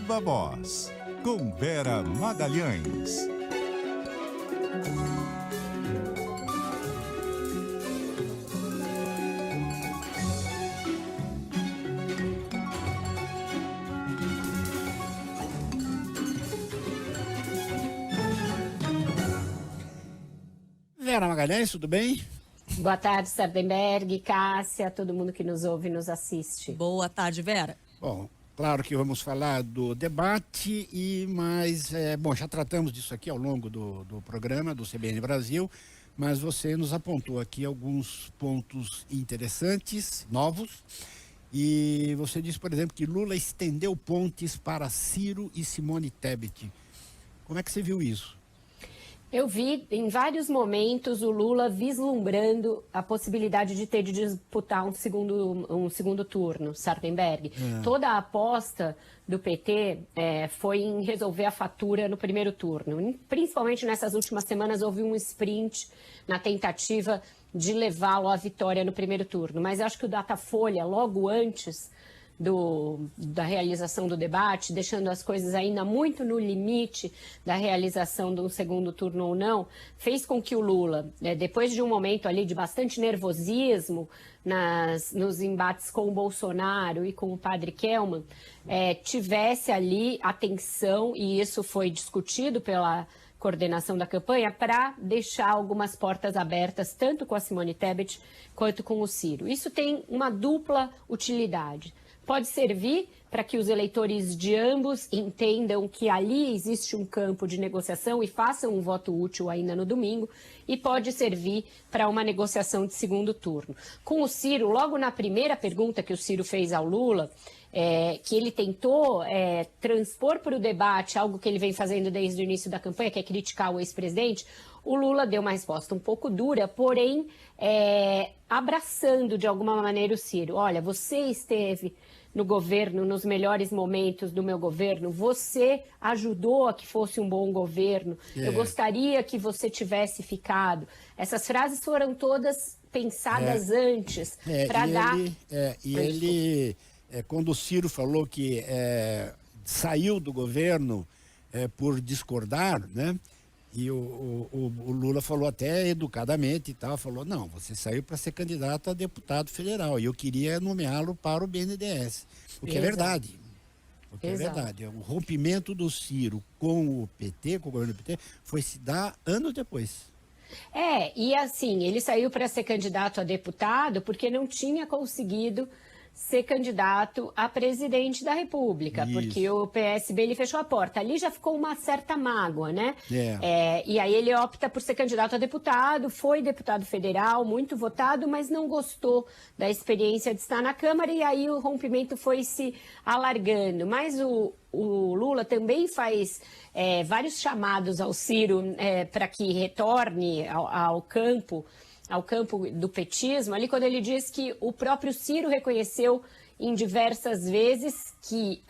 Viva Voz, com Vera Magalhães. Vera Magalhães, tudo bem? Boa tarde, Sardenberg, Cássia, todo mundo que nos ouve e nos assiste. Boa tarde, Vera. Bom, claro que vamos falar do debate, mas já tratamos disso aqui ao longo do programa do CBN Brasil, mas você nos apontou aqui alguns pontos interessantes, novos, e você disse, por exemplo, que Lula estendeu pontes para Ciro e Simone Tebet. Como é que você viu isso? Eu vi em vários momentos o Lula vislumbrando a possibilidade de ter de disputar um segundo turno, Sardenberg. Toda a aposta do PT foi em resolver a fatura no primeiro turno. Principalmente nessas últimas semanas houve um sprint na tentativa de levá-lo à vitória no primeiro turno. Mas acho que o Datafolha, logo antes da realização do debate, deixando as coisas ainda muito no limite da realização de um segundo turno ou não, fez com que o Lula, depois de um momento ali de bastante nervosismo nos embates com o Bolsonaro e com o padre Kelman, tivesse ali atenção, e isso foi discutido pela coordenação da campanha, para deixar algumas portas abertas, tanto com a Simone Tebet quanto com o Ciro. Isso tem uma dupla utilidade. Pode servir para que os eleitores de ambos entendam que ali existe um campo de negociação e façam um voto útil ainda no domingo, e pode servir para uma negociação de segundo turno. Com o Ciro, logo na primeira pergunta que o Ciro fez ao Lula, que ele tentou transpor para o debate algo que ele vem fazendo desde o início da campanha, que é criticar o ex-presidente, o Lula deu uma resposta um pouco dura, porém abraçando de alguma maneira o Ciro. Olha, você esteve no governo, nos melhores momentos do meu governo, você ajudou a que fosse um bom governo, eu gostaria que você tivesse ficado. Essas frases foram todas pensadas antes para dar... Quando o Ciro falou que saiu do governo por discordar, né? E o Lula falou até educadamente e tal, falou, não, você saiu para ser candidato a deputado federal e eu queria nomeá-lo para o BNDES. O que é verdade. O que é verdade. O rompimento do Ciro com o PT, com o governo do PT, foi se dar anos depois. E assim, ele saiu para ser candidato a deputado porque não tinha conseguido ser candidato a presidente da República, porque o PSB ele fechou a porta. Ali já ficou uma certa mágoa, né? E aí ele opta por ser candidato a deputado, foi deputado federal, muito votado, mas não gostou da experiência de estar na Câmara, e aí o rompimento foi se alargando. Mas o Lula também faz vários chamados ao Ciro para que retorne ao campo do petismo, ali quando ele diz que o próprio Ciro reconheceu em diversas vezes que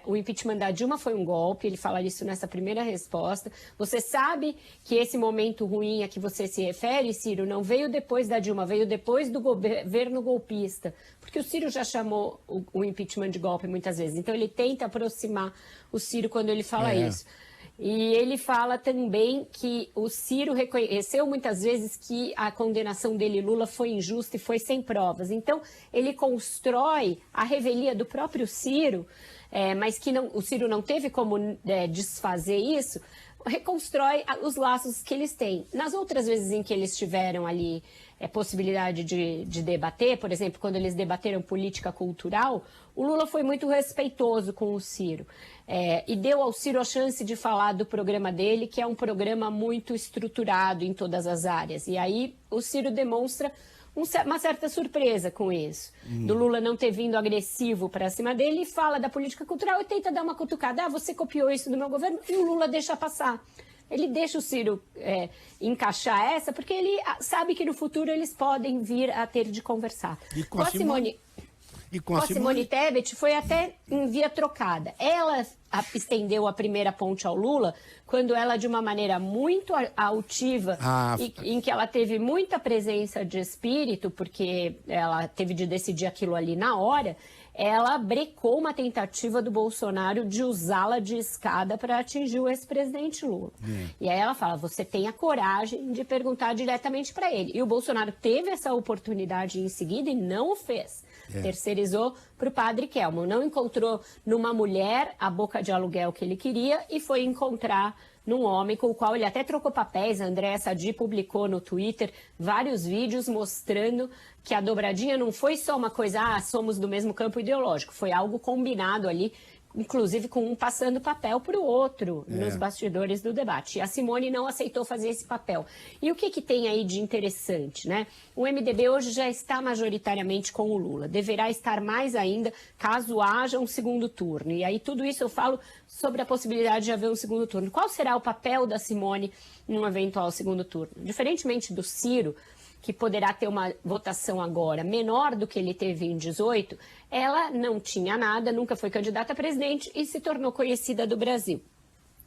o impeachment da Dilma foi um golpe, ele fala isso nessa primeira resposta. Você sabe que esse momento ruim a que você se refere, Ciro, não veio depois da Dilma, veio depois do governo golpista, porque o Ciro já chamou o impeachment de golpe muitas vezes, então ele tenta aproximar o Ciro quando ele fala isso. E ele fala também que o Ciro reconheceu muitas vezes que a condenação dele, Lula, foi injusta e foi sem provas. Então, ele constrói a revelia do próprio Ciro, mas que o Ciro não teve como desfazer isso, reconstrói os laços que eles têm. Nas outras vezes em que eles tiveram ali possibilidade de debater, por exemplo, quando eles debateram política cultural, o Lula foi muito respeitoso com o Ciro e deu ao Ciro a chance de falar do programa dele, que é um programa muito estruturado em todas as áreas. E aí o Ciro demonstra uma certa surpresa com isso, do Lula não ter vindo agressivo para cima dele, e fala da política cultural e tenta dar uma cutucada. Você copiou isso do meu governo, e o Lula deixa passar. Ele deixa o Ciro encaixar essa, porque ele sabe que no futuro eles podem vir a ter de conversar. E com a Simone... Com a Simone Tebet foi até em via trocada. Ela estendeu a primeira ponte ao Lula quando ela, de uma maneira muito altiva, em que ela teve muita presença de espírito, porque ela teve de decidir aquilo ali na hora, ela brecou uma tentativa do Bolsonaro de usá-la de escada para atingir o ex-presidente Lula. E aí ela fala, você tem a coragem de perguntar diretamente para ele. E o Bolsonaro teve essa oportunidade em seguida e não o fez. Terceirizou para o padre Kelmo. Não encontrou numa mulher a boca de aluguel que ele queria e foi encontrar num homem com o qual ele até trocou papéis. A Andréa Sadi publicou no Twitter vários vídeos mostrando que a dobradinha não foi só uma coisa, somos do mesmo campo ideológico, foi algo combinado ali, inclusive com um passando papel para o outro nos bastidores do debate. E a Simone não aceitou fazer esse papel. E o que tem aí de interessante, né? O MDB hoje já está majoritariamente com o Lula. Deverá estar mais ainda caso haja um segundo turno. E aí tudo isso eu falo sobre a possibilidade de haver um segundo turno. Qual será o papel da Simone num eventual segundo turno? Diferentemente do Ciro, que poderá ter uma votação agora menor do que ele teve em 18, ela não tinha nada, nunca foi candidata a presidente e se tornou conhecida do Brasil.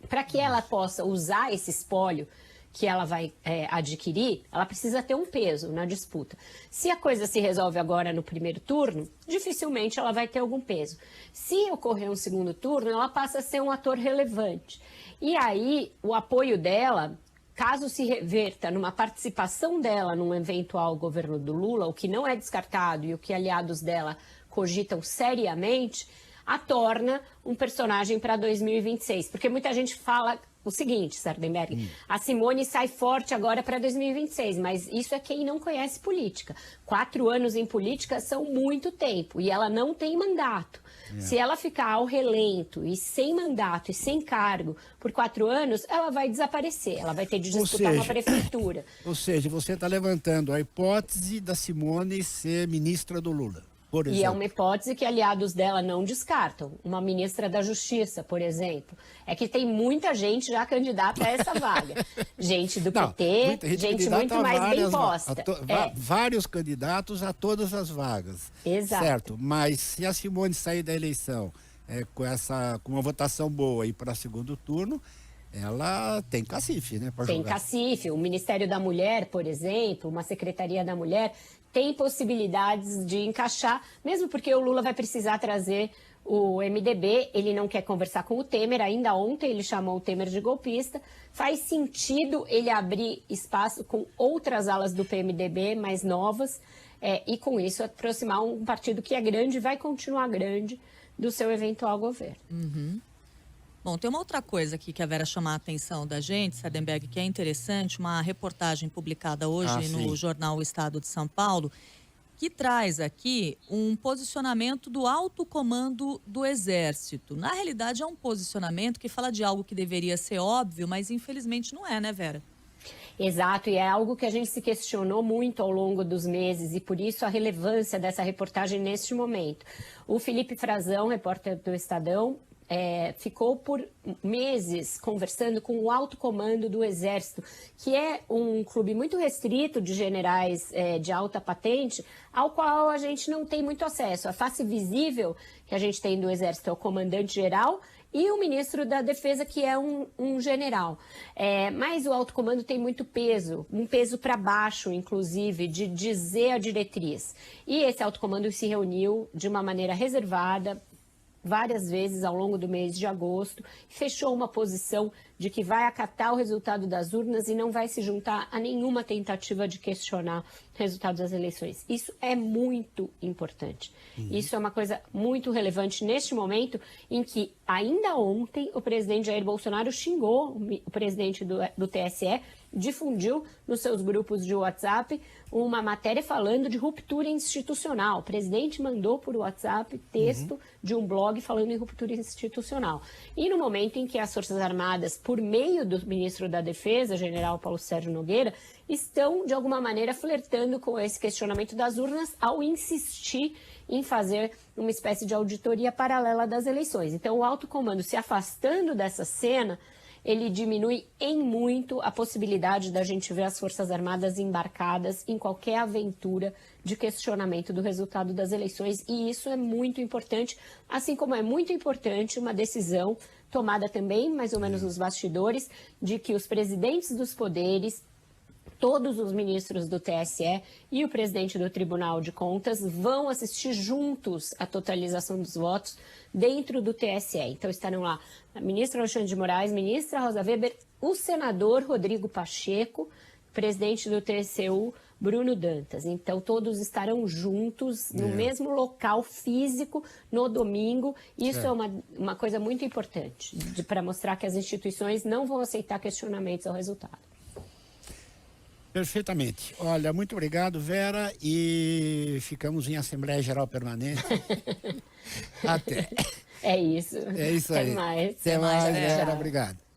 Para que ela possa usar esse espólio que ela vai adquirir, ela precisa ter um peso na disputa. Se a coisa se resolve agora no primeiro turno, dificilmente ela vai ter algum peso. Se ocorrer um segundo turno, ela passa a ser um ator relevante. E aí, o apoio dela, caso se reverta numa participação dela num eventual governo do Lula, o que não é descartado e o que aliados dela cogitam seriamente, a torna um personagem para 2026. Porque muita gente fala o seguinte, Sardenberg, a Simone sai forte agora para 2026, mas isso é quem não conhece política. 4 anos em política são muito tempo e ela não tem mandato. Se ela ficar ao relento e sem mandato e sem cargo por 4 anos, ela vai desaparecer, ela vai ter de disputar uma prefeitura. Ou seja, você está levantando a hipótese da Simone ser ministra do Lula. E é uma hipótese que aliados dela não descartam. Uma ministra da Justiça, por exemplo. É que tem muita gente já candidata a essa vaga. Gente do PT, gente muito mais bem posta. Vários candidatos a todas as vagas. Exato. Certo, mas se a Simone sair da eleição com uma votação boa e para segundo turno, ela tem cacife, né? Tem cacife. O Ministério da Mulher, por exemplo, uma Secretaria da Mulher, tem possibilidades de encaixar, mesmo porque o Lula vai precisar trazer o MDB, ele não quer conversar com o Temer, ainda ontem ele chamou o Temer de golpista, faz sentido ele abrir espaço com outras alas do PMDB mais novas e com isso aproximar um partido que é grande e vai continuar grande do seu eventual governo. Bom, tem uma outra coisa aqui que a Vera chamar a atenção da gente, Sardenberg, que é interessante, uma reportagem publicada hoje no jornal O Estado de São Paulo, que traz aqui um posicionamento do alto comando do Exército. Na realidade, é um posicionamento que fala de algo que deveria ser óbvio, mas infelizmente não é, né, Vera? Exato, e é algo que a gente se questionou muito ao longo dos meses e por isso a relevância dessa reportagem neste momento. O Felipe Frazão, repórter do Estadão, ficou por meses conversando com o alto comando do Exército, que é um clube muito restrito de generais de alta patente, ao qual a gente não tem muito acesso. A face visível que a gente tem do Exército é o comandante-geral e o ministro da Defesa, que é um general. Mas o alto comando tem muito peso, um peso para baixo, inclusive, de dizer a diretriz. E esse alto comando se reuniu de uma maneira reservada, várias vezes ao longo do mês de agosto, fechou uma posição de que vai acatar o resultado das urnas e não vai se juntar a nenhuma tentativa de questionar o resultado das eleições. Isso é muito importante. Isso é uma coisa muito relevante neste momento em que, ainda ontem, o presidente Jair Bolsonaro xingou o presidente do TSE, difundiu nos seus grupos de WhatsApp uma matéria falando de ruptura institucional. O presidente mandou por WhatsApp texto de um blog falando em ruptura institucional. E no momento em que as Forças Armadas, por meio do ministro da Defesa, general Paulo Sérgio Nogueira, estão, de alguma maneira, flertando com esse questionamento das urnas ao insistir em fazer uma espécie de auditoria paralela das eleições. Então, o alto comando se afastando dessa cena, ele diminui em muito a possibilidade da gente ver as Forças Armadas embarcadas em qualquer aventura de questionamento do resultado das eleições. E isso é muito importante, assim como é muito importante uma decisão tomada também, mais ou menos nos bastidores, de que os presidentes dos poderes Todos os ministros do TSE e o presidente do Tribunal de Contas vão assistir juntos à totalização dos votos dentro do TSE. Então estarão lá a ministra Alexandre de Moraes, ministra Rosa Weber, o senador Rodrigo Pacheco, presidente do TCU, Bruno Dantas. Então, todos estarão juntos no mesmo local físico no domingo. Isso é uma coisa muito importante para mostrar que as instituições não vão aceitar questionamentos ao resultado. Perfeitamente. Olha, muito obrigado, Vera, e ficamos em Assembleia Geral Permanente. Até. É isso. É isso aí. Até mais. Até mais, Vera. Tchau. Obrigado.